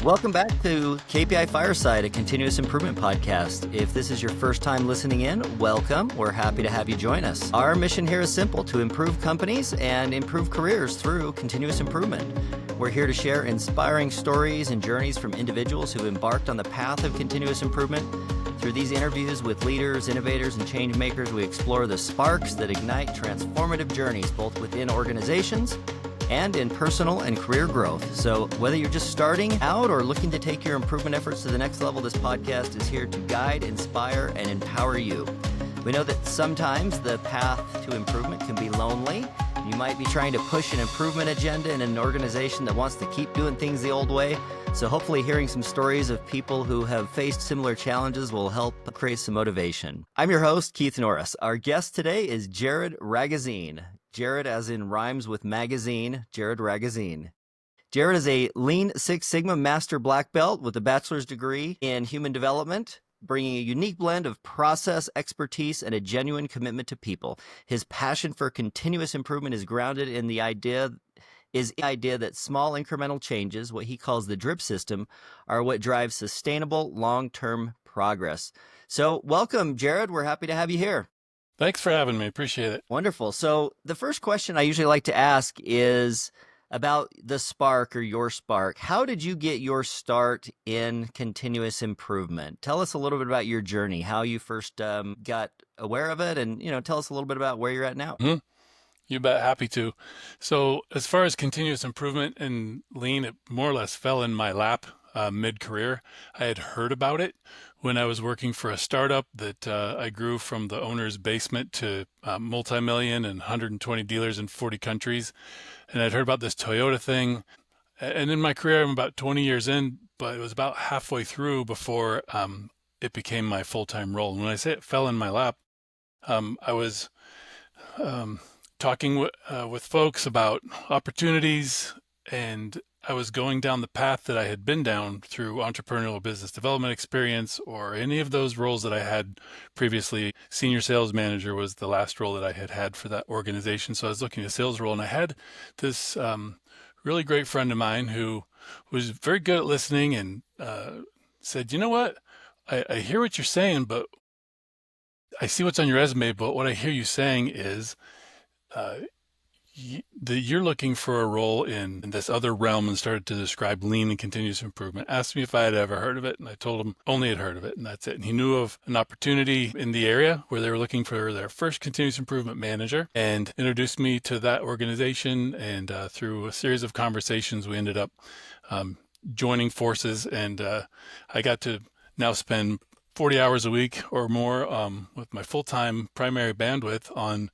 Welcome back to KPI Fireside, a continuous improvement podcast. If this is your first time listening in, welcome. We're happy to have you join us. Our mission here is simple: to improve companies and improve careers through continuous improvement. We're here to share inspiring stories and journeys from individuals who embarked on the path of continuous improvement. Through these interviews with leaders, innovators, and change makers, we explore the sparks that ignite transformative journeys, both within organizations and in personal and career growth. So whether you're just starting out or looking to take your improvement efforts to the next level, this podcast is here to guide, inspire, and empower you. We know that sometimes the path to improvement can be lonely. You might be trying to push an improvement agenda in an organization that wants to keep doing things the old way. So hopefully hearing some stories of people who have faced similar challenges will help create some motivation. I'm your host, Keith Norris. Our guest today is Jared Ragozzine. Jared as in rhymes with magazine, Jared Ragozzine. Jared is a Lean Six Sigma Master Black Belt with a bachelor's degree in human development, bringing a unique blend of process expertise and a genuine commitment to people. His passion for continuous improvement is grounded in the idea that small incremental changes, what he calls the drip system, are what drives sustainable long-term progress. So welcome, Jared. We're happy to have you here. Thanks for having me. Appreciate it. Wonderful. So the first question I usually like to ask is about the spark or your spark. How did you get your start in continuous improvement? Tell us a little bit about your journey, how you first got aware of it, and tell us a little bit about where you're at now. Mm-hmm. You bet. Happy to. So as far as continuous improvement and lean, it more or less fell in my lap mid-career. I had heard about it when I was working for a startup that I grew from the owner's basement to multi-million and 120 dealers in 40 countries. And I'd heard about this Toyota thing. And in my career, I'm about 20 years in, but it was about halfway through before it became my full-time role. And when I say it fell in my lap, I was talking with folks about opportunities, and I was going down the path that I had been down through entrepreneurial business development experience or any of those roles that I had previously. Senior sales manager was the last role that I had had for that organization. So I was looking at a sales role, and I had this really great friend of mine who was very good at listening and said, you know what, I hear what you're saying, but I see what's on your resume, but what I hear you saying is you're looking for a role in this other realm, and started to describe lean and continuous improvement. Asked me if I had ever heard of it, and I told him only had heard of it, and that's it. And he knew of an opportunity in the area where they were looking for their first continuous improvement manager, and introduced me to that organization. And through a series of conversations, we ended up joining forces, and I got to now spend 40 hours a week or more with my full-time primary bandwidth on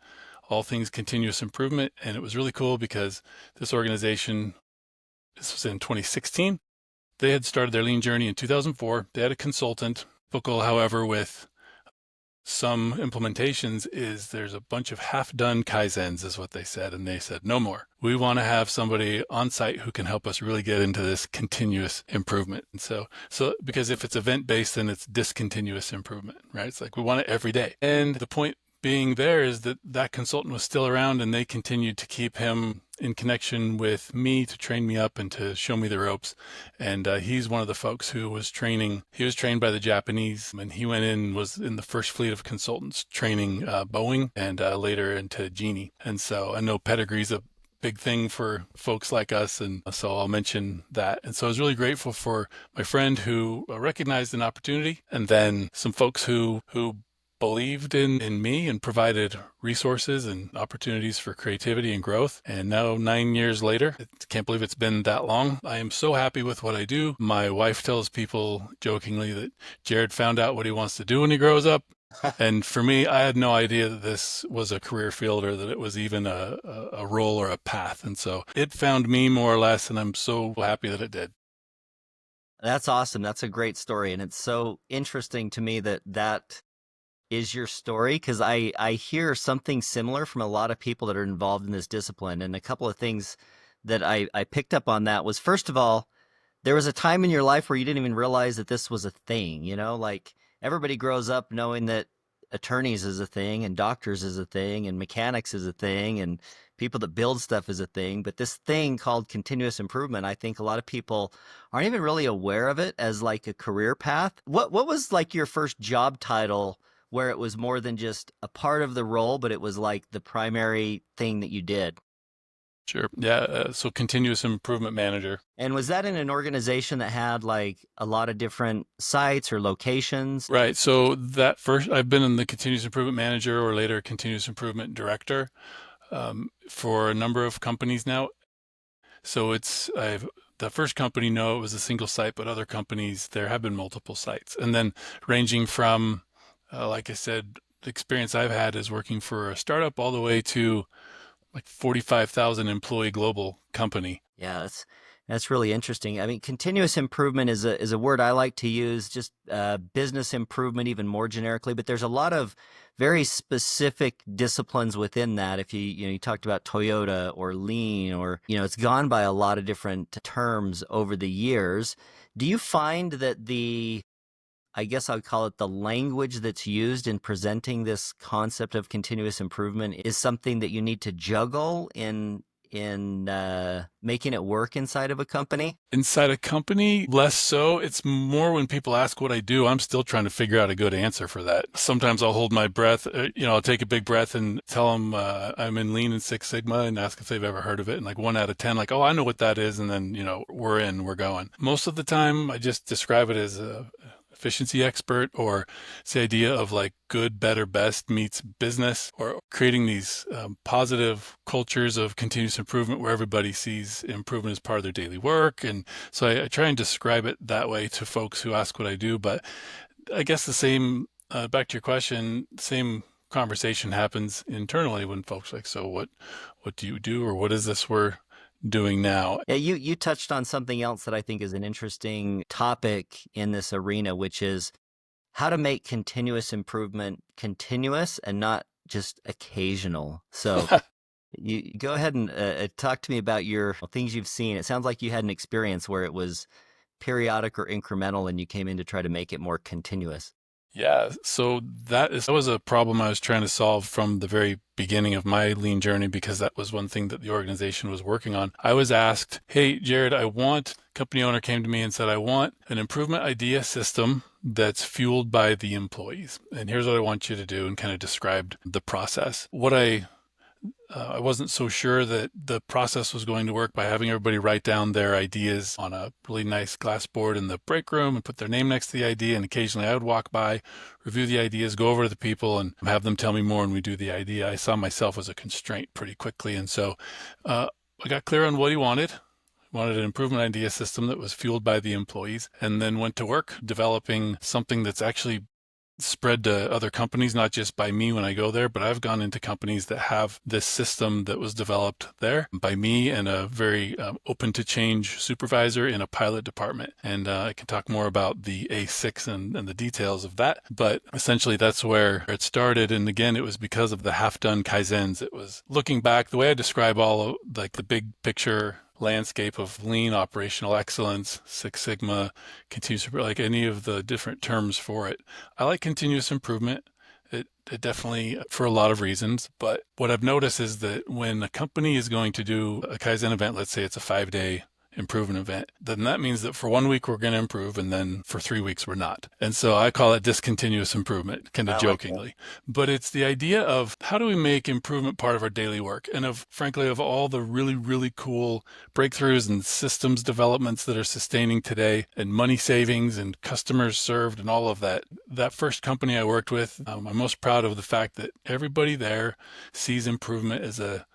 all things continuous improvement. And it was really cool because this organization, this was in 2016, they had started their lean journey in 2004. They had a consultant. Typical, however, with some implementations is there's a bunch of half-done Kaizens is what they said. And they said, no more. We want to have somebody on site who can help us really get into this continuous improvement. And so because if it's event-based, then it's discontinuous improvement, right? It's like we want it every day. And the point being there is that consultant was still around, and they continued to keep him in connection with me to train me up and to show me the ropes. And he's one of the folks who was training. He was trained by the Japanese, and he went in, was in the first fleet of consultants training Boeing and later into Genie. And so I know pedigree's a big thing for folks like us, and so I'll mention that. And so I was really grateful for my friend who recognized an opportunity, and then some folks who believed in me and provided resources and opportunities for creativity and growth. And now 9 years later, I can't believe it's been that long. I am so happy with what I do. My wife tells people jokingly that Jared found out what he wants to do when he grows up. And for me, I had no idea that this was a career field or that it was even a role or a path. And so it found me more or less, and I'm so happy that it did. That's awesome. That's a great story. And it's so interesting to me that is your story, because I hear something similar from a lot of people that are involved in this discipline. And a couple of things that I picked up on that was, first of all, there was a time in your life where you didn't even realize that this was a thing, like everybody grows up knowing that attorneys is a thing and doctors is a thing and mechanics is a thing and people that build stuff is a thing, but this thing called continuous improvement, I think a lot of people aren't even really aware of it as like a career path. What was like your first job title where it was more than just a part of the role, but it was like the primary thing that you did? Sure. Yeah. So continuous improvement manager. And was that in an organization that had like a lot of different sites or locations? Right. So that first, I've been in the continuous improvement manager or later continuous improvement director for a number of companies now. So the first company, no, it was a single site, but other companies, there have been multiple sites. And then ranging from, like I said, the experience I've had is working for a startup all the way to like 45,000 employee global company. Yeah, that's really interesting. I mean, continuous improvement is a word I like to use, just business improvement even more generically, but there's a lot of very specific disciplines within that. If you talked about Toyota or lean or, it's gone by a lot of different terms over the years. Do you find that I guess I'll call it the language that's used in presenting this concept of continuous improvement is something that you need to juggle in making it work inside of a company? Inside a company, less so. It's more when people ask what I do, I'm still trying to figure out a good answer for that. Sometimes I'll hold my breath, I'll take a big breath and tell them I'm in Lean and Six Sigma and ask if they've ever heard of it. And like 1 out of 10, like, oh, I know what that is. And then, we're going. Most of the time, I just describe it as a efficiency expert, or it's the idea of like good, better, best meets business, or creating these positive cultures of continuous improvement where everybody sees improvement as part of their daily work. And so I try and describe it that way to folks who ask what I do. But I guess the same, back to your question, same conversation happens internally when folks are like, so what do you do, or what is this we're doing now? Yeah, you touched on something else that I think is an interesting topic in this arena, which is how to make continuous improvement continuous and not just occasional. So you go ahead and talk to me about your things you've seen. It sounds like you had an experience where it was periodic or incremental and you came in to try to make it more continuous. Yeah, so that was a problem I was trying to solve from the very beginning of my lean journey, because that was one thing that the organization was working on. I was asked, hey, Jared, company owner came to me and said, I want an improvement idea system that's fueled by the employees. And here's what I want you to do, and kind of described the process. I wasn't so sure that the process was going to work by having everybody write down their ideas on a really nice glass board in the break room and put their name next to the idea. And occasionally I would walk by, review the ideas, go over to the people and have them tell me more, and we do the idea. I saw myself as a constraint pretty quickly. And so I got clear on what he wanted. Wanted an improvement idea system that was fueled by the employees, and then went to work developing something that's actually spread to other companies, not just by me when I go there, but I've gone into companies that have this system that was developed there by me and a very open to change supervisor in a pilot department. And I can talk more about the A6 and the details of that. But essentially that's where it started. And again, it was because of the half-done Kaizens. It was looking back, the way I describe all of like the big picture landscape of lean, operational excellence, Six Sigma, continuous improvement, like any of the different terms for it. I like continuous improvement. It definitely, for a lot of reasons. But what I've noticed is that when a company is going to do a Kaizen event, let's say it's a 5-day improvement event, then that means that for 1 week we're going to improve, and then for 3 weeks we're not. And so I call it discontinuous improvement, kind of jokingly. But it's the idea of how do we make improvement part of our daily work, and frankly of all the really, really cool breakthroughs and systems developments that are sustaining today, and money savings and customers served and all of that. That first company I worked with, I'm most proud of the fact that everybody there sees improvement as a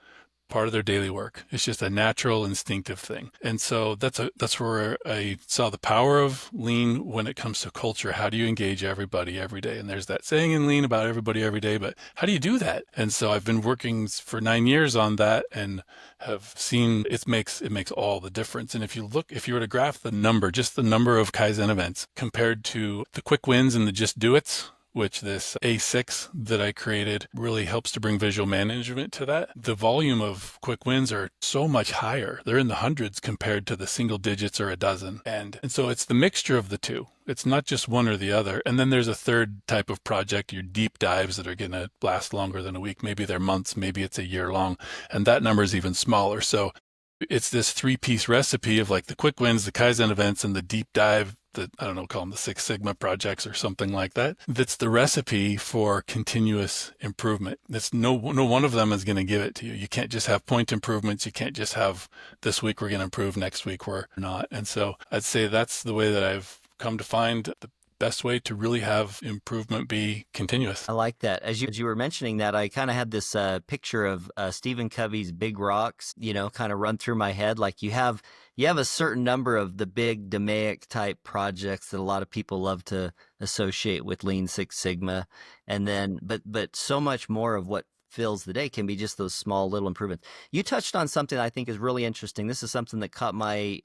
part of their daily work. It's just a natural, instinctive thing. And so that's where I saw the power of lean when it comes to culture. How do you engage everybody every day? And there's that saying in lean about everybody every day, but how do you do that? And so I've been working for 9 years on that and have seen it makes all the difference. And if you were to graph just the number of Kaizen events compared to the quick wins and the just do it's, which this A6 that I created really helps to bring visual management to that. The volume of quick wins are so much higher. They're in the hundreds compared to the single digits or a dozen. And so it's the mixture of the two. It's not just one or the other. And then there's a third type of project, your deep dives that are going to last longer than a week. Maybe they're months, maybe it's a year long. And that number is even smaller. So it's this 3-piece recipe of like the quick wins, the Kaizen events, and the deep dive, the, I don't know, call them the Six Sigma projects or something like that. That's the recipe for continuous improvement. That's no one of them is going to give it to you. You can't just have point improvements. You can't just have this week we're going to improve, next week we're not. And so I'd say that's the way that I've come to find the best way to really have improvement be continuous. I like that. As you were mentioning that, I kind of had this picture of Stephen Covey's Big Rocks, kind of run through my head. Like you have a certain number of the big DMAIC type projects that a lot of people love to associate with Lean Six Sigma, and then but so much more of what fills the day can be just those small little improvements. You touched on something I think is really interesting. This is something that caught my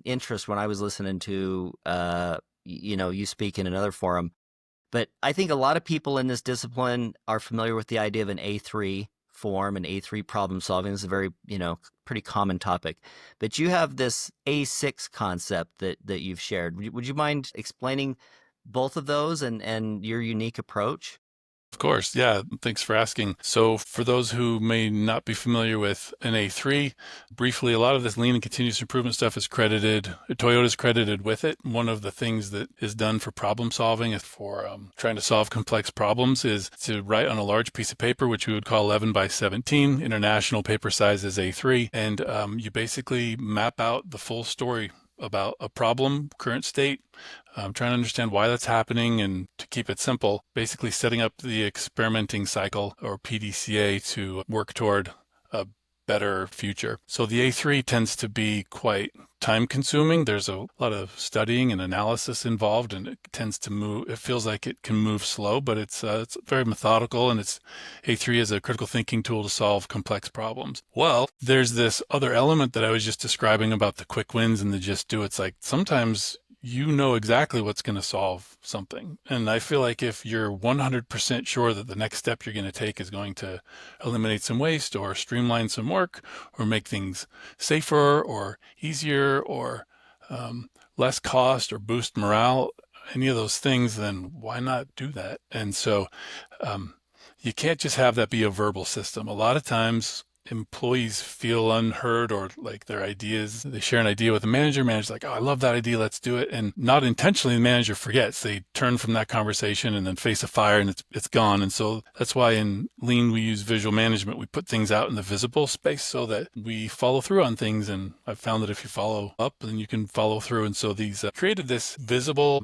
interest when I was listening to you speak in another forum. But I think a lot of people in this discipline are familiar with the idea of an A3 form and A3 problem solving. This is a very, pretty common topic. But you have this A6 concept that you've shared. Would you mind explaining both of those and your unique approach? Of course. Yeah. Thanks for asking. So for those who may not be familiar with an A3, briefly, a lot of this lean and continuous improvement stuff is credited, Toyota's credited with it. One of the things that is done for problem solving is for trying to solve complex problems is to write on a large piece of paper, which we would call 11 by 17. International paper size is A3. And you basically map out the full story about a problem, current state, trying to understand why that's happening, and to keep it simple, basically setting up the experimenting cycle or PDCA to work toward a better future. So the A3 tends to be quite time consuming. There's a lot of studying and analysis involved, and it tends to move. It feels like it can move slow, but it's very methodical, and it's A3 is a critical thinking tool to solve complex problems. Well, there's this other element that I was just describing about the quick wins and the just do. It's like sometimes you know exactly what's going to solve something. And I feel like if you're 100% sure that the next step you're going to take is going to eliminate some waste or streamline some work or make things safer or easier or less cost or boost morale, any of those things, then why not do that? And so you can't just have that be a verbal system. A lot of times employees feel unheard, or like their ideas, they share an idea with the manager's like, oh, I love that idea, let's do it. And not intentionally, the manager forgets. They turn from that conversation and then face a fire and it's gone. And so that's why in Lean, we use visual management. We put things out in the visible space so that we follow through on things. And I've found that if you follow up, then you can follow through. And so these created this visible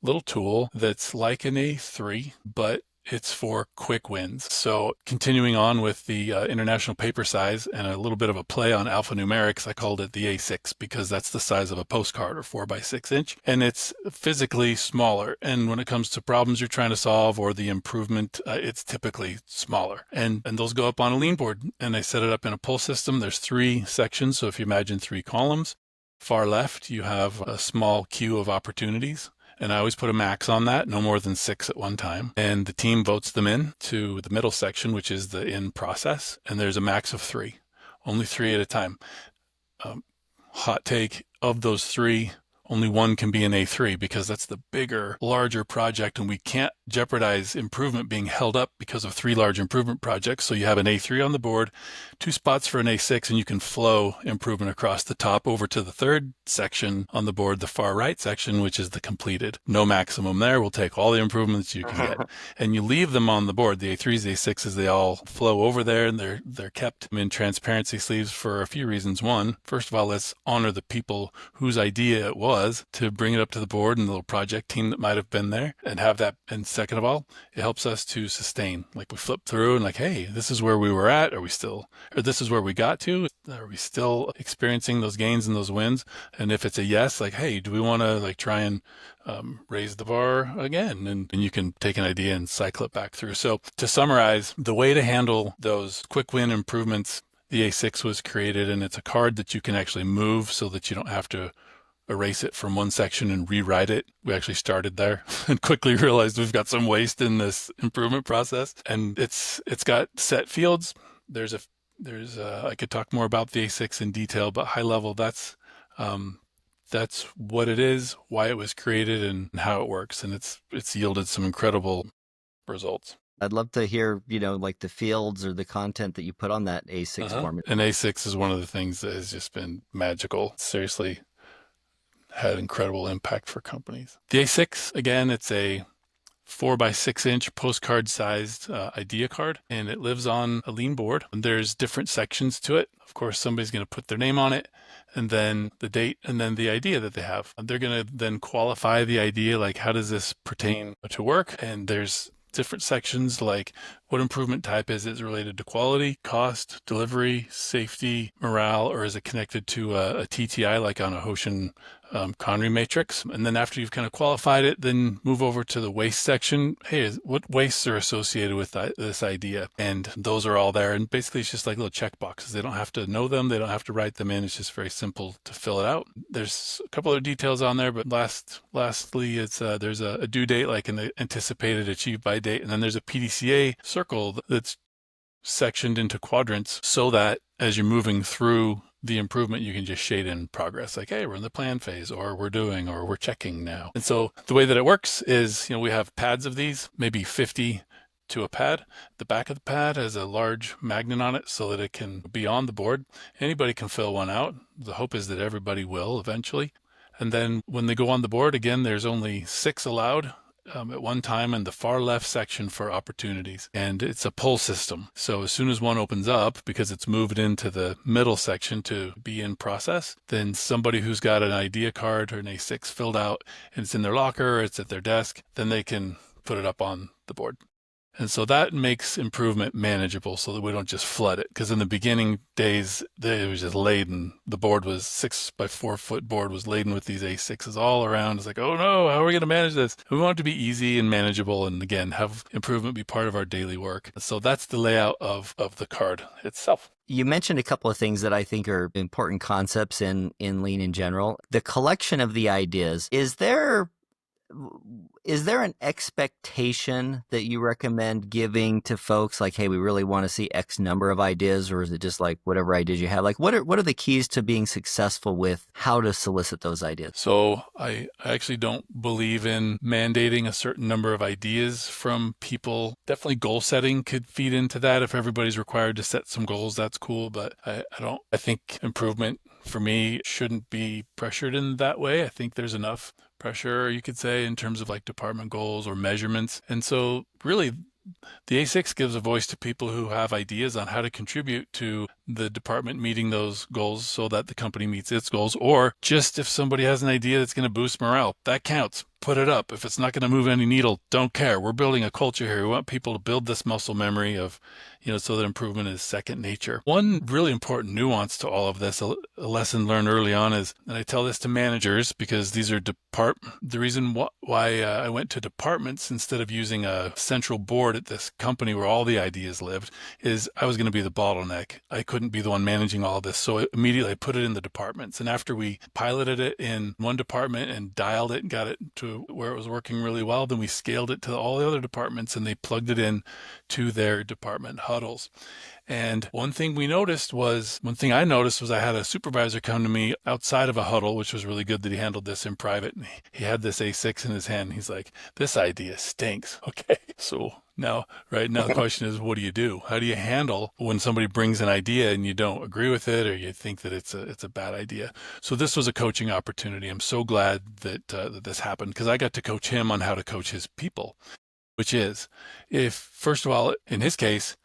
little tool that's like an A3, but it's for quick wins. So continuing on with the international paper size and a little bit of a play on alphanumerics, I called it the A6 because that's the size of a postcard, or 4 by 6 inch. And it's physically smaller. And when it comes to problems you're trying to solve or the improvement, it's typically smaller. And those go up on a lean board. And I set it up in a pull system. There's 3 sections. So if you imagine 3 columns, far left, you have a small queue of opportunities. And I always put a max on that, no more than 6 at one time. And the team votes them in to the middle section, which is the in process. And there's a max of 3, only 3 at a time. Hot take, of those 3, only 1 can be an A3 because that's the bigger, larger project, and we can't jeopardize improvement being held up because of 3 large improvement projects. So you have an A3 on the board, 2 spots for an A6, and you can flow improvement across the top over to the 3rd section on the board, the far right section, which is the completed. No maximum there. We'll take all the improvements you can get. And you leave them on the board. The A3s, the A6s, they all flow over there, and they're kept in transparency sleeves for a few reasons. One, first of all, let's honor the people whose idea it was to bring it up to the board and the little project team that might have been there and have that. And second of all, it helps us to sustain. Like we flip through and like, hey, this is where we were at. Or this is where we got to. Are we still experiencing those gains and those wins? And if it's a yes, like, hey, do we want to like try and raise the bar again? And you can take an idea and cycle it back through. So to summarize, the way to handle those quick win improvements, the A6 was created, and it's a card that you can actually move so that you don't have to erase it from one section and rewrite it. We actually started there and quickly realized we've got some waste in this improvement process. And it's got set fields. I could talk more about the A6 in detail, but high level, that's what it is, why it was created, and how it works. And it's yielded some incredible results. I'd love to hear, like the fields or the content that you put on that A6 form. And A6 is one of the things that has just been magical. Seriously, had incredible impact for companies. The A6, again, it's a 4x6-inch postcard-sized idea card, and it lives on a lean board. And there's different sections to it. Of course, somebody's going to put their name on it, and then the date, and then the idea that they have. And they're going to then qualify the idea, like how does this pertain to work? And there's different sections like what improvement type is it related to quality, cost, delivery, safety, morale, or is it connected to a TTI like on a Hoshin Conry matrix? And then after you've kind of qualified it, then move over to the waste section. Hey, what wastes are associated with this idea? And those are all there. And basically it's just like little check boxes. They don't have to know them. They don't have to write them in. It's just very simple to fill it out. There's a couple other details on there, but lastly, it's there's a due date, like an anticipated achieved by date. And then there's a PDCA circle that's sectioned into quadrants so that as you're moving through the improvement, you can just shade in progress, like, hey, we're in the plan phase, or we're doing, or we're checking now. And so the way that it works is, we have pads of these, maybe 50 to a pad. The back of the pad has a large magnet on it so that it can be on the board. Anybody can fill one out. The hope is that everybody will eventually. And then when they go on the board, again, there's only 6 allowed at one time in the far left section for opportunities. And it's a pull system. So as soon as one opens up, because it's moved into the middle section to be in process, then somebody who's got an idea card or an A6 filled out and it's in their locker or it's at their desk, then they can put it up on the board. And so that makes improvement manageable so that we don't just flood it. Because in the beginning days, it was just laden. The board was 6x4 foot board was laden with these A6s all around. It's like, oh no, how are we going to manage this? We want it to be easy and manageable and again, have improvement be part of our daily work. So that's the layout of the card itself. You mentioned a couple of things that I think are important concepts in Lean in general. The collection of the ideas, is there an expectation that you recommend giving to folks, like, hey, we really want to see X number of ideas, or is it just like whatever ideas you have? Like, what are the keys to being successful with how to solicit those ideas? So I actually don't believe in mandating a certain number of ideas from people. Definitely goal setting could feed into that. If everybody's required to set some goals, that's cool. But I think improvement for me shouldn't be pressured in that way. I think there's enough pressure, you could say, in terms of like department goals or measurements. And so really the A6 gives a voice to people who have ideas on how to contribute to the department meeting those goals so that the company meets its goals, or just if somebody has an idea that's going to boost morale, that counts. Put it up. If it's not going to move any needle, don't care. We're building a culture here. We want people to build this muscle memory of, so that improvement is second nature. One really important nuance to all of this, a lesson learned early on is, and I tell this to managers because these are the reason why I went to departments instead of using a central board at this company where all the ideas lived, is I was going to be the bottleneck. I couldn't be the one managing all of this. So immediately I put it in the departments. And after we piloted it in one department and dialed it and got it to where it was working really well, then we scaled it to all the other departments and they plugged it in to their department huddles. And one thing I noticed was I had a supervisor come to me outside of a huddle, which was really good that he handled this in private. And he had this A6 in his hand. He's like, this idea stinks. Okay. So now the question is, what do you do? How do you handle when somebody brings an idea and you don't agree with it, or you think that it's a bad idea? So this was a coaching opportunity. I'm so glad that this happened because I got to coach him on how to coach his people, which is, if first of all, in his case,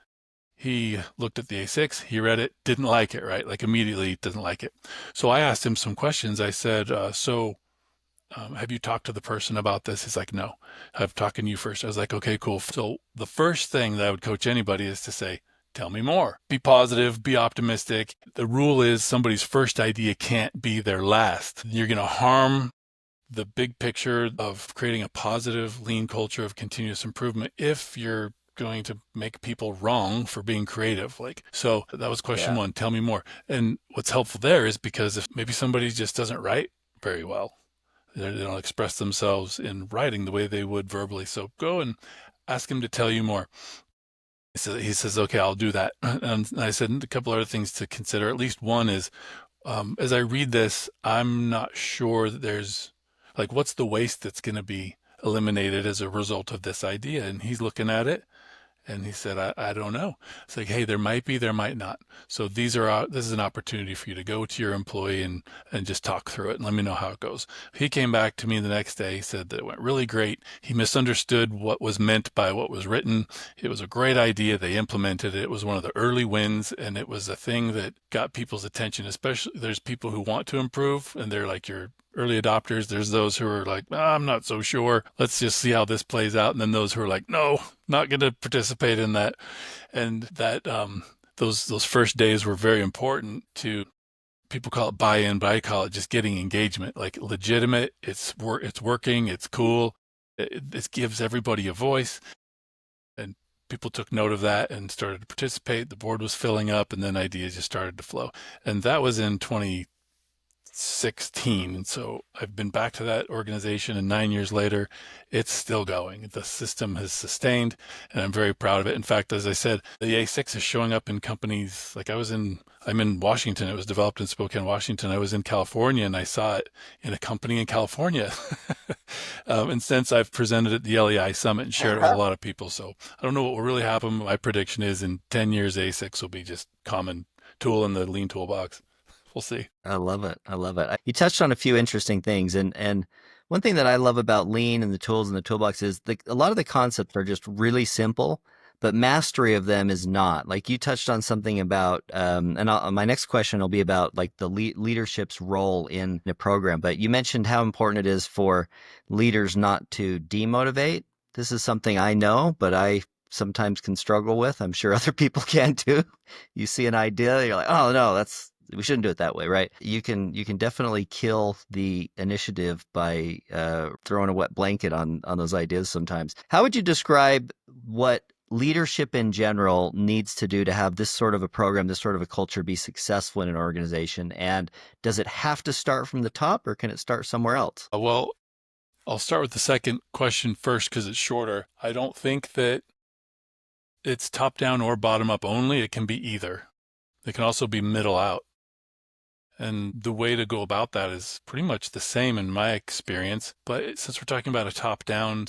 he looked at the A6, he read it, didn't like it, right? Like immediately didn't like it. So I asked him some questions. I said, have you talked to the person about this? He's like, no, I'm talking to you first. I was like, okay, cool. So the first thing that I would coach anybody is to say, tell me more. Be positive, be optimistic. The rule is somebody's first idea can't be their last. You're going to harm the big picture of creating a positive, lean culture of continuous improvement if you're going to make people wrong for being creative. So that was question one, tell me more. And what's helpful there is because if maybe somebody just doesn't write very well. They don't express themselves in writing the way they would verbally. So go and ask him to tell you more. He says, okay, I'll do that. And I said a couple other things to consider. At least one is, as I read this, I'm not sure that there's like, what's the waste that's going to be eliminated as a result of this idea? And he's looking at it. And he said, I don't know. It's like, hey, there might be, there might not. So this is an opportunity for you to go to your employee and just talk through it and let me know how it goes. He came back to me the next day. He said that it went really great. He misunderstood what was meant by what was written. It was a great idea. They implemented it. It was one of the early wins, and it was a thing that got people's attention, especially there's people who want to improve, and they're like your early adopters. There's those who are like, I'm not so sure. Let's just see how this plays out. And then those who are like, no, not going to participate in that. And that those first days were very important to, people call it buy-in, but I call it just getting engagement, like legitimate. It's working. It's cool. This gives everybody a voice. And people took note of that and started to participate. The board was filling up, and then ideas just started to flow. And that was in 2016. And so I've been back to that organization, and 9 years later, it's still going. The system has sustained, and I'm very proud of it. In fact, as I said, the A6 is showing up in companies. Like I'm in Washington. It was developed in Spokane, Washington. I was in California, and I saw it in a company in California. And since I've presented at the LEI Summit and shared it with a lot of people. So I don't know what will really happen. My prediction is in 10 years, A6 will be just common tool in the lean toolbox. We'll see. I love it. I love it. You touched on a few interesting things. And one thing that I love about lean and the tools in the toolbox is a lot of the concepts are just really simple, but mastery of them is not. Like you touched on something about, my next question will be about like the leadership's role in a program. But you mentioned how important it is for leaders not to demotivate. This is something I know, but I sometimes can struggle with. I'm sure other people can too. You see an idea, you're like, oh no, we shouldn't do it that way, right? You can definitely kill the initiative by throwing a wet blanket on those ideas sometimes. How would you describe what leadership in general needs to do to have this sort of a program, this sort of a culture be successful in an organization? And does it have to start from the top, or can it start somewhere else? Well, I'll start with the second question first because it's shorter. I don't think that it's top down or bottom up only. It can be either. It can also be middle out. And the way to go about that is pretty much the same in my experience. But since we're talking about a top-down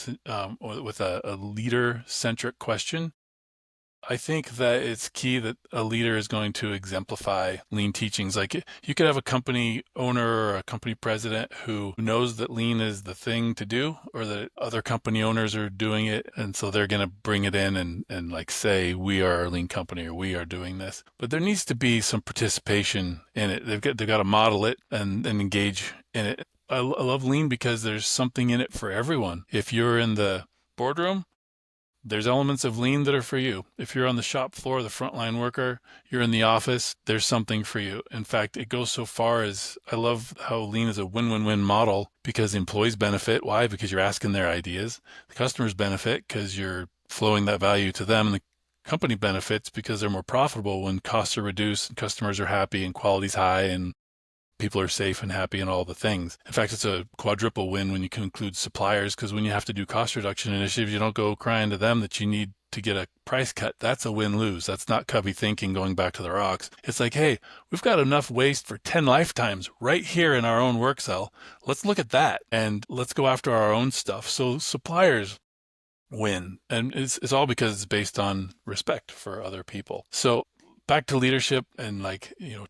with a leader-centric question, I think that it's key that a leader is going to exemplify lean teachings. Like you could have a company owner or a company president who knows that lean is the thing to do, or that other company owners are doing it. And so they're going to bring it in and like say, we are a lean company or we are doing this. But there needs to be some participation in it. They've got to model it and engage in it. I love lean because there's something in it for everyone. If you're in the boardroom, there's elements of lean that are for you. If you're on the shop floor, the frontline worker, you're in the office, there's something for you. In fact, it goes so far as I love how lean is a win-win-win model because the employees benefit. Why? Because you're asking their ideas. The customers benefit because you're flowing that value to them. And the company benefits because they're more profitable when costs are reduced and customers are happy and quality's high and people are safe and happy and all the things. In fact, it's a quadruple win when you can include suppliers, because when you have to do cost reduction initiatives, you don't go crying to them that you need to get a price cut. That's a win-lose. That's not cubby thinking going back to the rocks. It's like, hey, we've got enough waste for 10 lifetimes right here in our own work cell. Let's look at that and let's go after our own stuff. So suppliers win. And it's all because it's based on respect for other people. So back to leadership and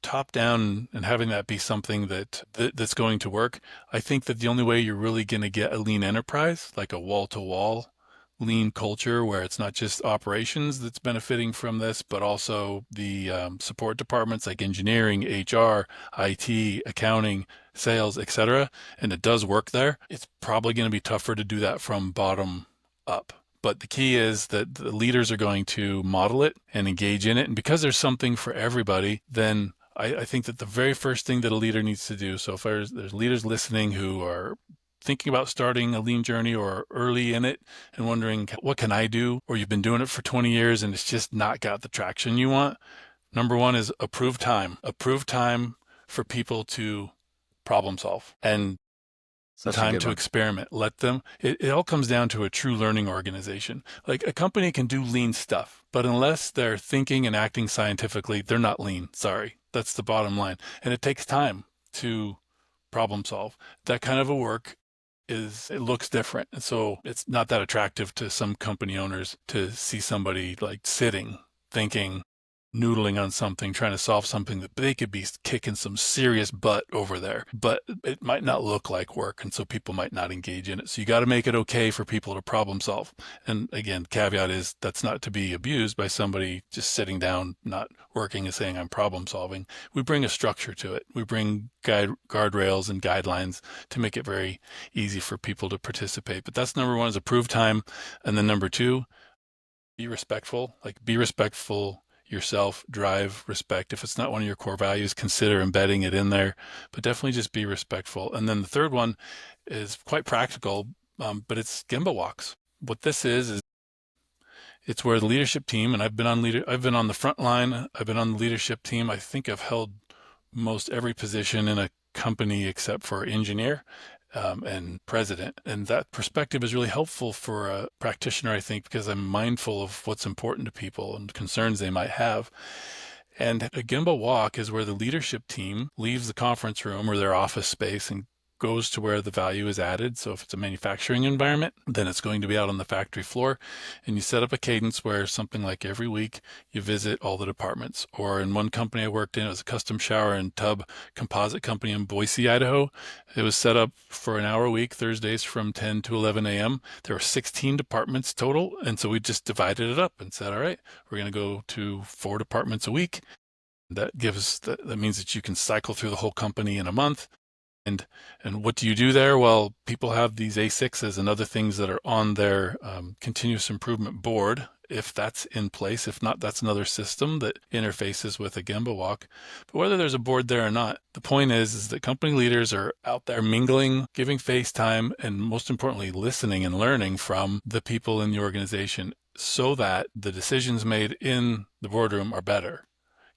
top down and having that be something that's going to work. I think that the only way you're really going to get a lean enterprise, like a wall-to-wall lean culture where it's not just operations that's benefiting from this, but also the support departments like engineering, HR, IT, accounting, sales, etc. And it does work there. It's probably going to be tougher to do that from bottom up. But the key is that the leaders are going to model it and engage in it. And because there's something for everybody, then I think that the very first thing that a leader needs to do, so if there's leaders listening who are thinking about starting a lean journey or early in it and wondering, what can I do? Or you've been doing it for 20 years and it's just not got the traction you want. Number one is approve time. Approve time for people to problem solve and Such a time good to one. experiment. Let them, it all comes down to a true learning organization. Like a company can do lean stuff, but unless they're thinking and acting scientifically, they're not lean. Sorry. That's the bottom line. And it takes time to problem solve. That kind of a work it looks different. And so it's not that attractive to some company owners to see somebody like sitting, thinking, noodling on something, trying to solve something that they could be kicking some serious butt over there, but it might not look like work. And so people might not engage in it. So you got to make it okay for people to problem solve. And again, caveat is that's not to be abused by somebody just sitting down, not working and saying I'm problem solving. We bring a structure to it. We bring guardrails and guidelines to make it very easy for people to participate. But that's number one is approve time. And then number two, be respectful, yourself, drive respect. If it's not one of your core values, consider embedding it in there, but definitely just be respectful. And then the third one is quite practical, but it's Gemba walks. What this is it's where the leadership team, and I've been on the front line, I've been on the leadership team. I think I've held most every position in a company except for engineer. And president. And that perspective is really helpful for a practitioner, I think, because I'm mindful of what's important to people and concerns they might have. And a Gemba walk is where the leadership team leaves the conference room or their office space and goes to where the value is added. So if it's a manufacturing environment, then it's going to be out on the factory floor. And you set up a cadence where something like every week you visit all the departments. Or in one company I worked in, it was a custom shower and tub composite company in Boise, Idaho. It was set up for an hour a week, Thursdays from 10 to 11 a.m. There were 16 departments total. And so we just divided it up and said, all right, we're going to go to 4 departments a week. That means that you can cycle through the whole company in a month. And what do you do there? Well, people have these A6s and other things that are on their continuous improvement board, if that's in place. If not, that's another system that interfaces with a Gemba walk. But whether there's a board there or not, the point is that company leaders are out there mingling, giving face time, and most importantly, listening and learning from the people in the organization so that the decisions made in the boardroom are better.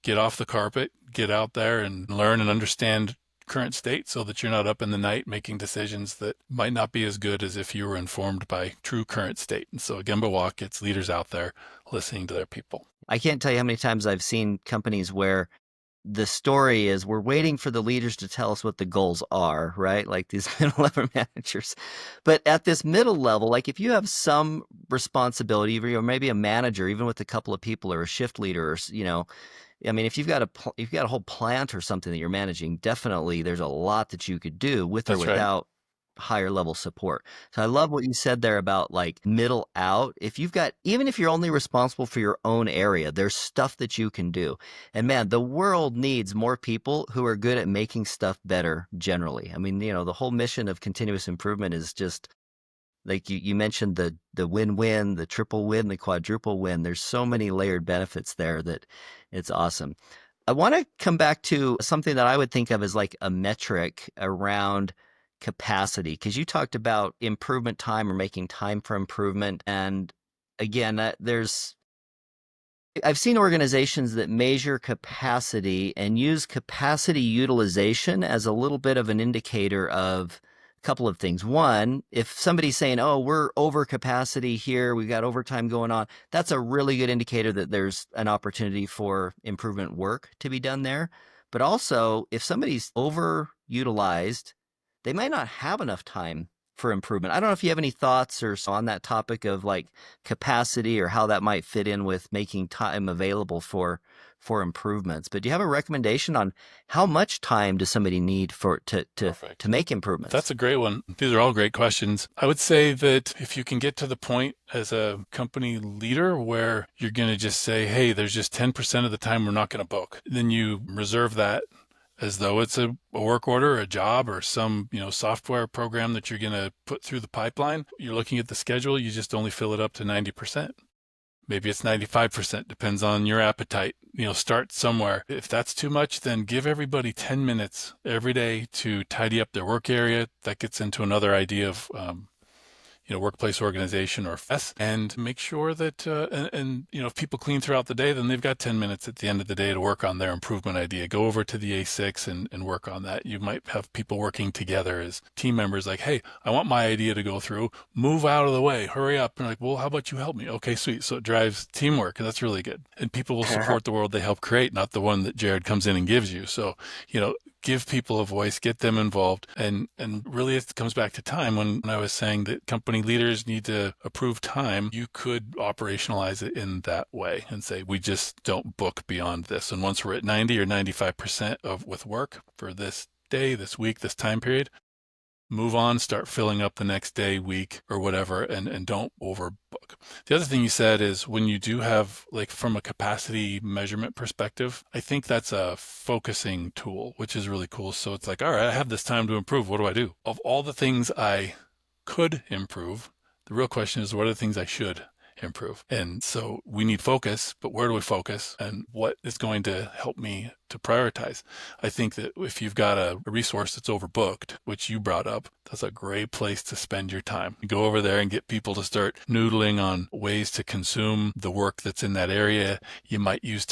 Get off the carpet, get out there and learn and understand current state so that you're not up in the night making decisions that might not be as good as if you were informed by true current state. And so a Gemba walk gets leaders out there listening to their people. I can't tell you how many times I've seen companies where the story is we're waiting for the leaders to tell us what the goals are, right? Like these middle level managers. But at this middle level, like if you have some responsibility, or maybe a manager, even with a couple of people or a shift leader, or, I mean, if you've got a whole plant or something that you're managing, definitely there's a lot that you could do with or without higher level support. So I love what you said there about like middle out. Even if you're only responsible for your own area, there's stuff that you can do. And man, the world needs more people who are good at making stuff better generally. I mean, the whole mission of continuous improvement is just like you mentioned the win-win, the triple win, the quadruple win. There's so many layered benefits there that it's awesome. I want to come back to something that I would think of as like a metric around capacity, because you talked about improvement time or making time for improvement. And again, I've seen organizations that measure capacity and use capacity utilization as a little bit of an indicator of couple of things. One, if somebody's saying, oh, we're over capacity here, we've got overtime going on, that's a really good indicator that there's an opportunity for improvement work to be done there. But also, if somebody's overutilized, they might not have enough time for improvement. I don't know if you have any thoughts or so on that topic of like capacity or how that might fit in with making time available for improvements. But do you have a recommendation on how much time does somebody need to make improvements? That's a great one. These are all great questions. I would say that if you can get to the point as a company leader where you're going to just say, hey, there's just 10% of the time we're not going to book, then you reserve that as though it's a work order, a job, or some software program that you're going to put through the pipeline. You're looking at the schedule, you just only fill it up to 90%. Maybe it's 95%, depends on your appetite. Start somewhere. If that's too much, then give everybody 10 minutes every day to tidy up their work area. That gets into another idea of workplace organization or FS, and make sure that, if people clean throughout the day, then they've got 10 minutes at the end of the day to work on their improvement idea. Go over to the A6 and work on that. You might have people working together as team members like, hey, I want my idea to go through, move out of the way, hurry up. And like, well, how about you help me? Okay, sweet. So it drives teamwork, and that's really good. And people will support the world they help create, not the one that Jared comes in and gives you. So, give people a voice, get them involved. And really it comes back to time. When I was saying that company leaders need to approve time, you could operationalize it in that way and say, we just don't book beyond this. And once we're at 90 or 95% with work for this day, this week, this time period, move on, start filling up the next day, week, or whatever, and don't overbook. The other thing you said is when you do have, like, from a capacity measurement perspective, I think that's a focusing tool, which is really cool. So it's like, all right, I have this time to improve. What do I do? Of all the things I could improve, the real question is, what are the things I should improve? And so we need focus, but where do we focus, and what is going to help me to prioritize? I think that if you've got a resource that's overbooked, which you brought up, that's a great place to spend your time. You go over there and get people to start noodling on ways to consume the work that's in that area. You might use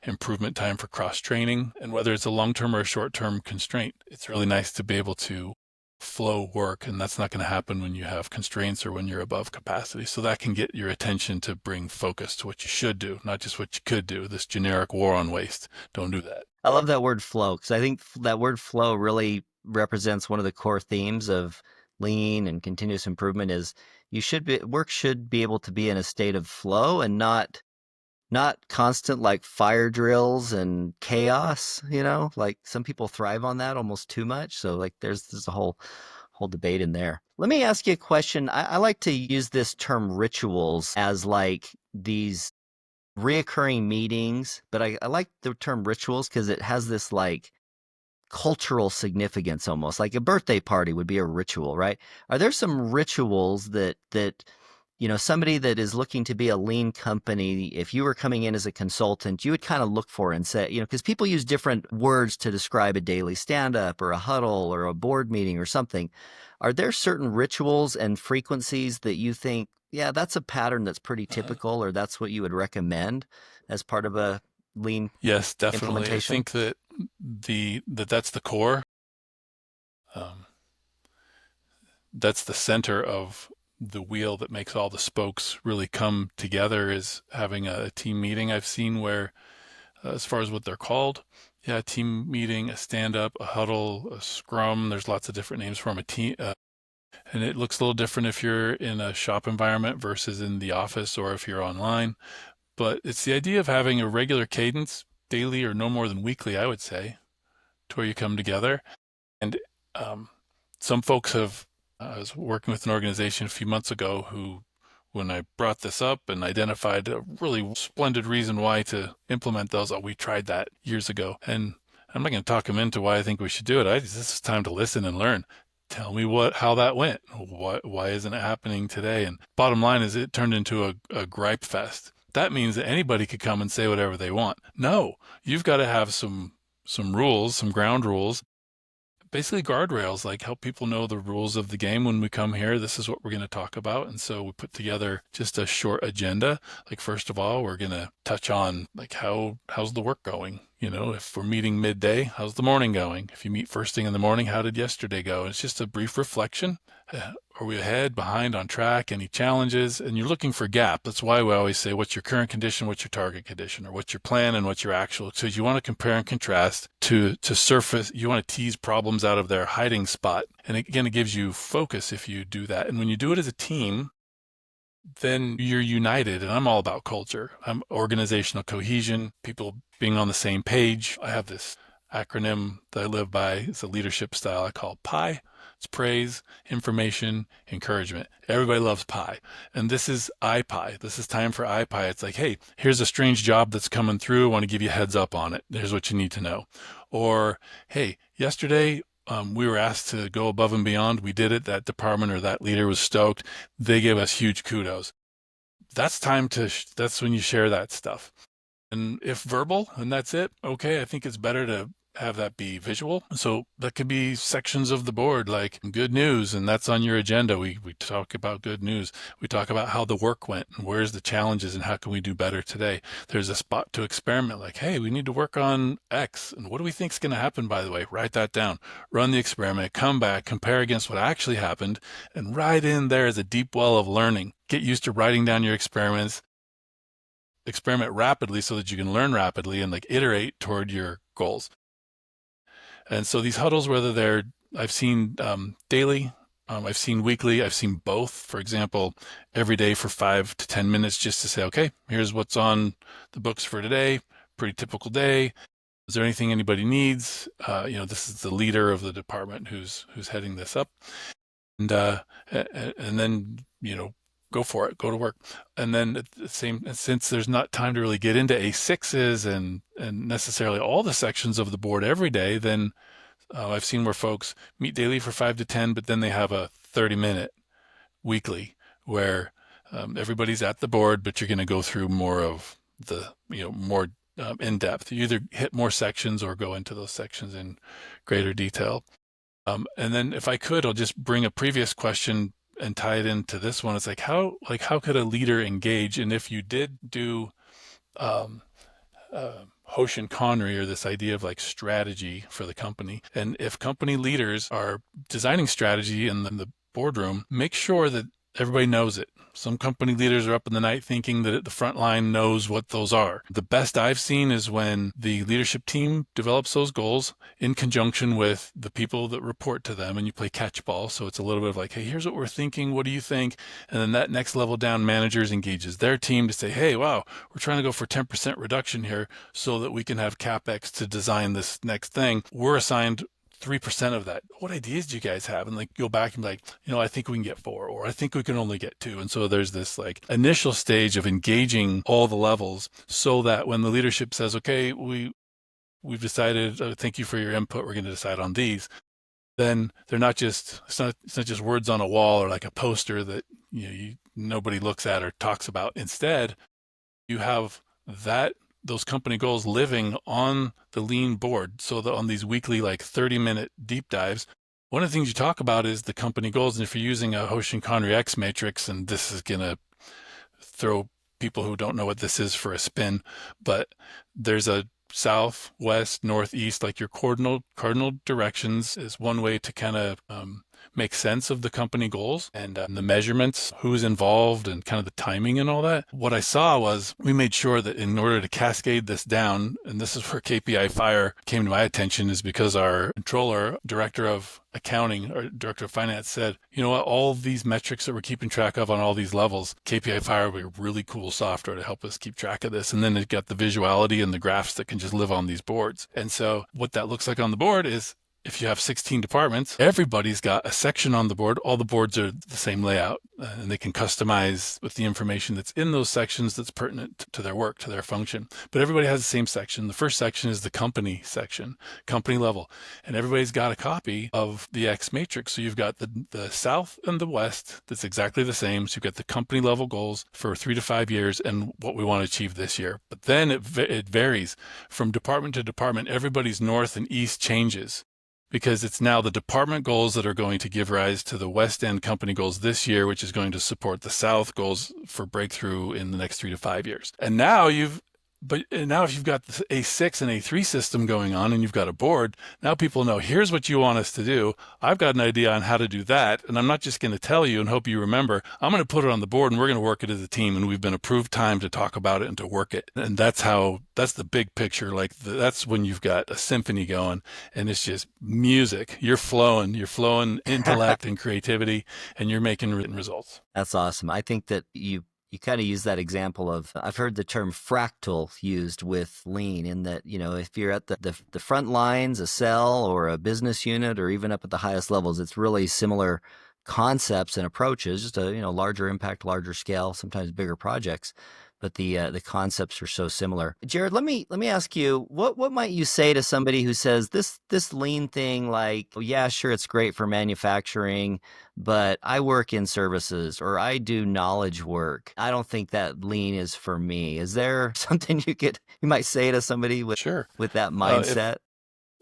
improvement time for cross-training, and whether it's a long-term or a short-term constraint, it's really nice to be able to flow work, and that's not going to happen when you have constraints or when you're above capacity. So that can get your attention to bring focus to what you should do, not just what you could do. This generic war on waste. Don't do that. I love that word flow, because I think that word flow really represents one of the core themes of lean and continuous improvement. Is work should be able to be in a state of flow and not constant, like, fire drills and chaos, like some people thrive on that almost too much. So, like, there's a whole debate in there. Let me ask you a question. I like to use this term rituals as, like, these reoccurring meetings, but I like the term rituals because it has this, like, cultural significance, almost like a birthday party would be a ritual, right? Are there some rituals that somebody that is looking to be a lean company, if you were coming in as a consultant, you would kind of look for and say, because people use different words to describe a daily stand-up or a huddle or a board meeting or something. Are there certain rituals and frequencies that you think, yeah, that's a pattern that's pretty typical, or that's what you would recommend as part of a lean Yes, definitely. I implementation? think that that's the core. That's the center of the wheel that makes all the spokes really come together, is having a team meeting. I've seen where, as far as what they're called, a team meeting, a stand-up, a huddle, a scrum, there's lots of different names for them, a team, and it looks a little different if you're in a shop environment versus in the office or if you're online. But it's the idea of having a regular cadence, daily or no more than weekly, I would say, to where you come together. And some folks have, I was working with an organization a few months ago who, when I brought this up and identified a really splendid reason why to implement those, we tried that years ago. And I'm not going to talk them into why I think we should do it. This is time to listen and learn. Tell me how that went. Why isn't it happening today? And bottom line is, it turned into a gripe fest. That means that anybody could come and say whatever they want. No, you've got to have some rules, some ground rules, basically guardrails, like help people know the rules of the game. When we come here, this is what we're going to talk about. And so we put together just a short agenda. Like, first of all, we're going to touch on, like, how's the work going? If we're meeting midday, how's the morning going? If you meet first thing in the morning, how did yesterday go? It's just a brief reflection. Are we ahead, behind, on track? Any challenges? And you're looking for gap. That's why we always say, what's your current condition, what's your target condition, or what's your plan and what's your actual. So you want to compare and contrast to surface. You want to tease problems out of their hiding spot. And again, it gives you focus if you do that. And when you do it as a team, then you're united. And I'm all about culture. I'm organizational cohesion, people being on the same page. I have this acronym that I live by. It's a leadership style I call PIE. It's praise, information, encouragement. Everybody loves pie. And this is iPie. This is time for iPie. It's like, hey, here's a strange job that's coming through. I want to give you a heads up on it. Here's what you need to know. Or, hey, yesterday we were asked to go above and beyond. We did it. That department or that leader was stoked. They gave us huge kudos. That's when you share that stuff. And if verbal and that's it, okay, I think it's better to have that be visual. So that could be sections of the board like good news, and that's on your agenda. We talk about good news. We talk about how the work went and where's the challenges and how can we do better today. There's a spot to experiment like, hey, we need to work on X. And what do we think is going to happen, by the way? Write that down. Run the experiment, come back, compare against what actually happened, and right in there is a deep well of learning. Get used to writing down your experiments. Experiment rapidly so that you can learn rapidly and like iterate toward your goals. And so these huddles, whether I've seen daily, I've seen weekly, I've seen both. For example, every day for 5 to 10 minutes just to say, okay, here's what's on the books for today. Pretty typical day. Is there anything anybody needs? This is the leader of the department who's heading this up. And then, go for it, go to work. And then at the same, since there's not time to really get into A6s and necessarily all the sections of the board every day, then I've seen where folks meet daily for 5 to 10, but then they have a 30-minute weekly where everybody's at the board, but you're going to go through more of the, more in depth. You either hit more sections or go into those sections in greater detail. And then if I could, I'll just bring a previous question and tie it into this one. It's like how could a leader engage? And if you did do Hoshin Connery, or this idea of like strategy for the company, and if company leaders are designing strategy in the boardroom, make sure that everybody knows it. Some company leaders are up in the night thinking that the front line knows what those are. The best I've seen is when the leadership team develops those goals in conjunction with the people that report to them, and you play catch ball. So it's a little bit of like, hey, here's what we're thinking. What do you think? And then that next level down, managers engages their team to say, hey, wow, we're trying to go for 10% reduction here so that we can have CapEx to design this next thing. We're assigned 3% of that. What ideas do you guys have? And like go back and be like, I think we can get 4, or I think we can only get 2. And so there's this like initial stage of engaging all the levels so that when the leadership says, okay, we've decided, thank you for your input, we're going to decide on these, then they're not just, it's not just words on a wall or like a poster that nobody looks at or talks about. Instead, you have those company goals living on the lean board. So that on these weekly, like 30-minute deep dives, one of the things you talk about is the company goals. And if you're using a Hoshin Connery X matrix, and this is going to throw people who don't know what this is for a spin, but there's a south, west, northeast, like your cardinal directions is one way to kind of make sense of the company goals and the measurements, who's involved, and kind of the timing and all that. What I saw was we made sure that in order to cascade this down, and this is where KPI Fire came to my attention, is because our controller, director of accounting, or director of finance said, you know what, all these metrics that we're keeping track of on all these levels, KPI Fire will be a really cool software to help us keep track of this. And then it got the visuality and the graphs that can just live on these boards. And so what that looks like on the board is, if you have 16 departments, everybody's got a section on the board. All the boards are the same layout, and they can customize with the information that's in those sections that's pertinent to their work, to their function. But everybody has the same section. The first section is the company section, company level. And everybody's got a copy of the X matrix. So you've got the south and the west that's exactly the same. So you've got the company level goals for 3 to 5 years and what we want to achieve this year. But then it varies from department to department. Everybody's north and east changes, because it's now the department goals that are going to give rise to the West End company goals this year, which is going to support the South goals for breakthrough in the next 3 to 5 years. And now if you've got the A6 and A3 system going on and you've got a board, now people know, here's what you want us to do. I've got an idea on how to do that. And I'm not just going to tell you and hope you remember. I'm going to put it on the board and we're going to work it as a team. And we've been approved time to talk about it and to work it. And that's the big picture. That's when you've got a symphony going and it's just music. You're flowing intellect and creativity, and you're making written results. That's awesome. I think that you kind of use that example of, I've heard the term fractal used with lean, in that, if you're at the front lines, a cell or a business unit, or even up at the highest levels, it's really similar concepts and approaches, just a larger impact, larger scale, sometimes bigger projects. But the concepts are so similar. Jared, let me ask you, what might you say to somebody who says this lean thing, like, oh, yeah, sure, it's great for manufacturing, but I work in services or I do knowledge work. I don't think that lean is for me. Is there something you might say to somebody with Sure. with that mindset?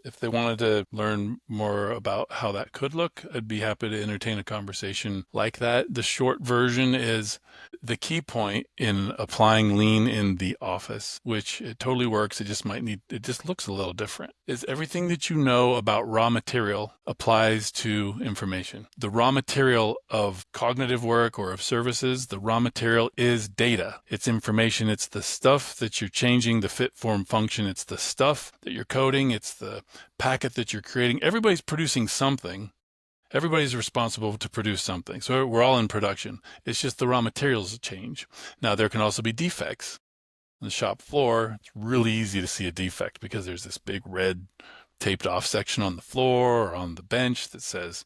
If they wanted to learn more about how that could look, I'd be happy to entertain a conversation like that. The short version is the key point in applying lean in the office, which it totally works. It just looks a little different, is everything that you know about raw material applies to information. The raw material of cognitive work or of services, the raw material is data. It's information. It's the stuff that you're changing, the fit, form, function. It's the stuff that you're coding. It's the packet that you're creating. Everybody's producing something. Everybody's responsible to produce something. So we're all in production. It's just the raw materials change. Now, there can also be defects. On the shop floor, it's really easy to see a defect because there's this big red taped off section on the floor or on the bench that says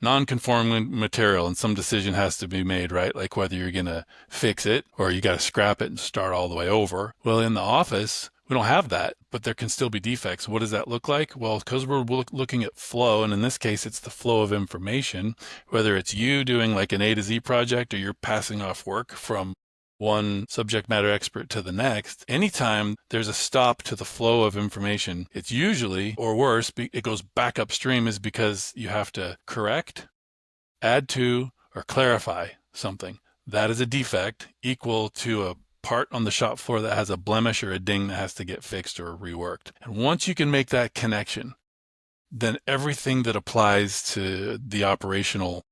non-conforming material, and some decision has to be made, right? Like whether you're going to fix it or you got to scrap it and start all the way over. Well, in the office, we don't have that, but there can still be defects. What does that look like? Well, because we're looking at flow, and in this case, it's the flow of information, whether it's you doing like an A to Z project or you're passing off work from one subject matter expert to the next. Anytime there's a stop to the flow of information, it's usually, or worse, it goes back upstream, is because you have to correct, add to, or clarify something. That is a defect equal to a part on the shop floor that has a blemish or a ding that has to get fixed or reworked. And once you can make that connection, then everything that applies to the operational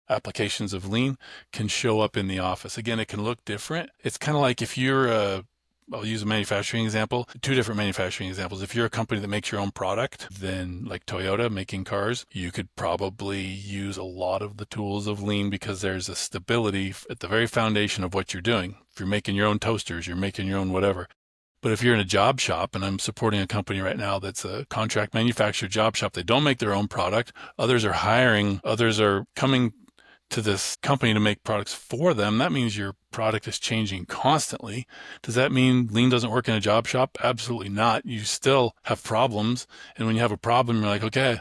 applications of lean can show up in the office. Again, it can look different. It's kind of like if you're I'll use a manufacturing example, two different manufacturing examples. If you're a company that makes your own product, then like Toyota making cars, you could probably use a lot of the tools of lean because there's a stability at the very foundation of what you're doing. If you're making your own toasters, you're making your own whatever. But if you're in a job shop, and I'm supporting a company right now that's a contract manufacturer job shop, they don't make their own product. Others are hiring, others are coming to this company to make products for them. That means your product is changing constantly. Does that mean lean doesn't work in a job shop? Absolutely not. You still have problems. And when you have a problem, you're like, okay,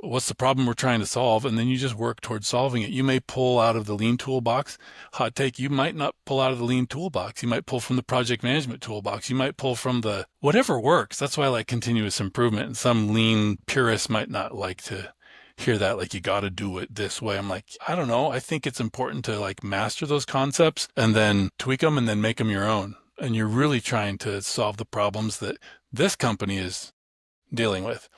what's the problem we're trying to solve? And then you just work towards solving it. You may pull out of the lean toolbox. Hot take, you might not pull out of the lean toolbox. You might pull from the project management toolbox. You might pull from the whatever works. That's why I like continuous improvement. And some lean purists might not like to hear that, like you got to do it this way. I'm like, I don't know. I think it's important to like master those concepts and then tweak them and then make them your own. And you're really trying to solve the problems that this company is dealing with.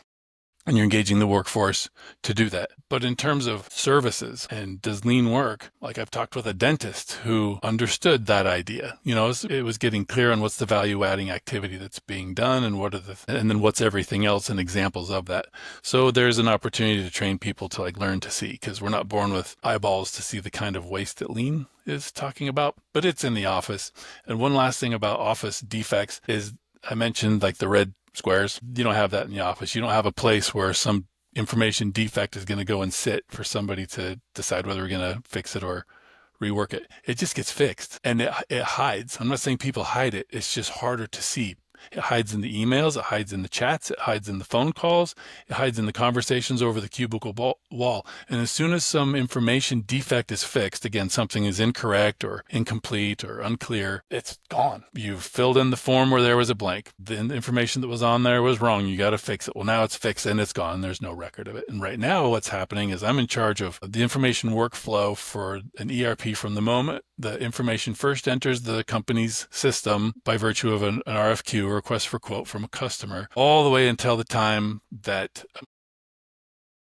And you're engaging the workforce to do that. But in terms of services and does lean work, like I've talked with a dentist who understood that idea. You know, it was getting clear on what's the value adding activity that's being done and and then what's everything else and examples of that. So there's an opportunity to train people to like learn to see, because we're not born with eyeballs to see the kind of waste that lean is talking about, but it's in the office. And one last thing about office defects is I mentioned like the red squares. You don't have that in the office. You don't have a place where some information defect is going to go and sit for somebody to decide whether we're going to fix it or rework it. It just gets fixed and it hides. I'm not saying people hide it. It's just harder to see. It hides in the emails. It hides in the chats. It hides in the phone calls. It hides in the conversations over the cubicle wall. And as soon as some information defect is fixed, again, something is incorrect or incomplete or unclear, it's gone. You've filled in the form where there was a blank. The information that was on there was wrong. You got to fix it. Well, now it's fixed and it's gone. There's no record of it. And right now what's happening is I'm in charge of the information workflow for an ERP from the moment the information first enters the company's system by virtue of an RFQ, a request for quote from a customer, all the way until the time that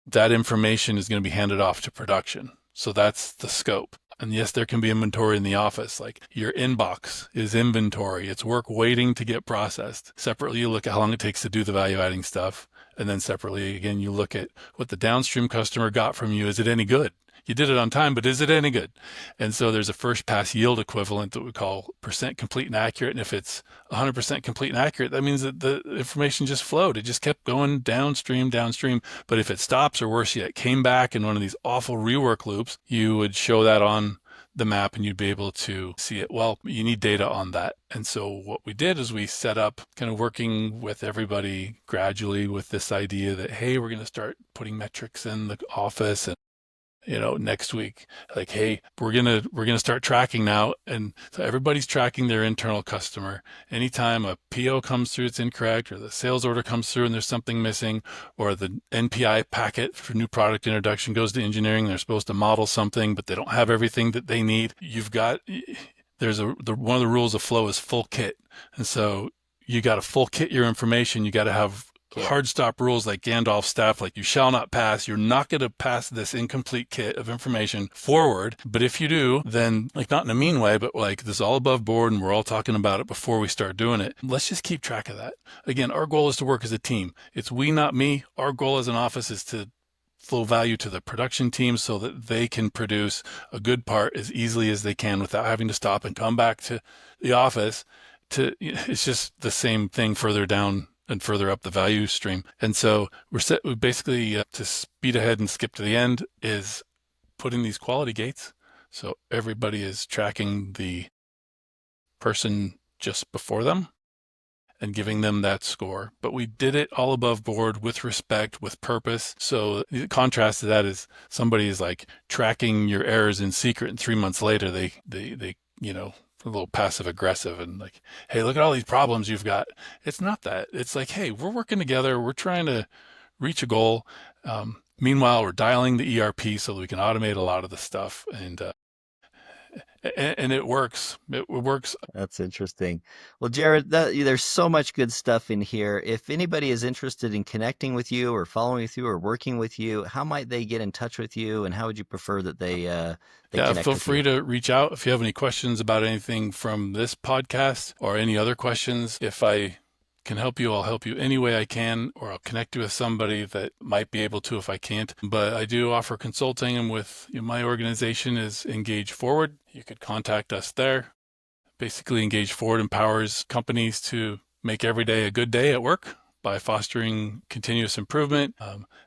that information is going to be handed off to production. So that's the scope. And yes, there can be inventory in the office. Like your inbox is inventory. It's work waiting to get processed. Separately, you look at how long it takes to do the value adding stuff. And then separately, again, you look at what the downstream customer got from you. Is it any good? You did it on time, but is it any good? And so there's a first pass yield equivalent that we call percent complete and accurate. And if it's 100% complete and accurate, that means that the information just flowed. It just kept going downstream. But if it stops, or worse yet, came back in one of these awful rework loops, you would show that on the map and you'd be able to see it. Well, you need data on that. And so what we did is we set up kind of working with everybody gradually with this idea that, hey, we're going to start putting metrics in the office next week. Like, hey, we're gonna start tracking now, and so everybody's tracking their internal customer. Anytime a PO comes through, it's incorrect, or the sales order comes through and there's something missing, or the NPI packet for new product introduction goes to engineering. They're supposed to model something, but they don't have everything that they need. There's one of the rules of flow is full kit, and so you got to full kit your information. You got to have hard stop rules like Gandalf's staff, like you shall not pass. You're not going to pass this incomplete kit of information forward. But if you do, then like not in a mean way, but like this is all above board and we're all talking about it before we start doing it. Let's just keep track of that. Again, our goal is to work as a team. It's we, not me. Our goal as an office is to flow value to the production team so that they can produce a good part as easily as they can without having to stop and come back to the office. It's just the same thing further down and further up the value stream. And so we basically, to speed ahead and skip to the end, is putting these quality gates. So everybody is tracking the person just before them and giving them that score. But we did it all above board with respect, with purpose. So the contrast to that is somebody is like tracking your errors in secret, and 3 months later, they a little passive aggressive and like, hey, look at all these problems you've got. It's not that. It's like, hey, we're working together. We're trying to reach a goal. Meanwhile, we're dialing the ERP so that we can automate a lot of the stuff. And it works. It works. That's interesting. Well, Jared, there's so much good stuff in here. If anybody is interested in connecting with you or following with you or working with you, how might they get in touch with you, and how would you prefer that they connect feel with free you? to reach out if you have any questions about anything from this podcast or any other questions. If I can help you, I'll help you any way I can, or I'll connect you with somebody that might be able to if I can't. But I do offer consulting, and with my organization is Engage Forward. You could contact us there. Basically, Engage Forward empowers companies to make every day a good day at work by fostering continuous improvement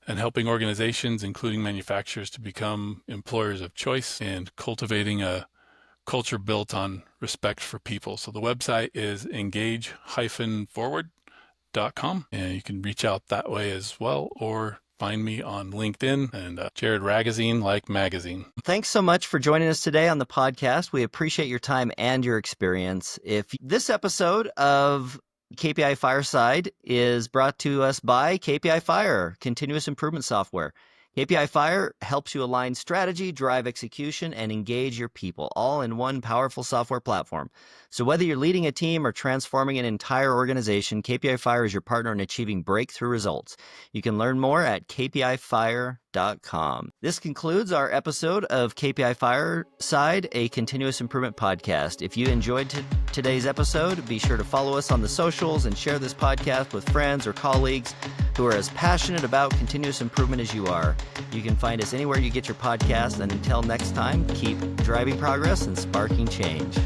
and helping organizations, including manufacturers, to become employers of choice and cultivating a culture built on respect for people. So the website is engage-forward.com, and you can reach out that way as well, or find me on LinkedIn and Jared Ragozzine, like magazine. Thanks so much for joining us today on the podcast. We appreciate your time and your experience. If this episode of KPI Fireside is brought to us by KPI Fire, continuous improvement software. KPI Fire helps you align strategy, drive execution, and engage your people, all in one powerful software platform. So whether you're leading a team or transforming an entire organization, KPI Fire is your partner in achieving breakthrough results. You can learn more at kpifire.com. This concludes our episode of KPI Fireside, a continuous improvement podcast. If you enjoyed today's episode, be sure to follow us on the socials and share this podcast with friends or colleagues who are as passionate about continuous improvement as you are. You can find us anywhere you get your podcast, and until next time, keep driving progress and sparking change.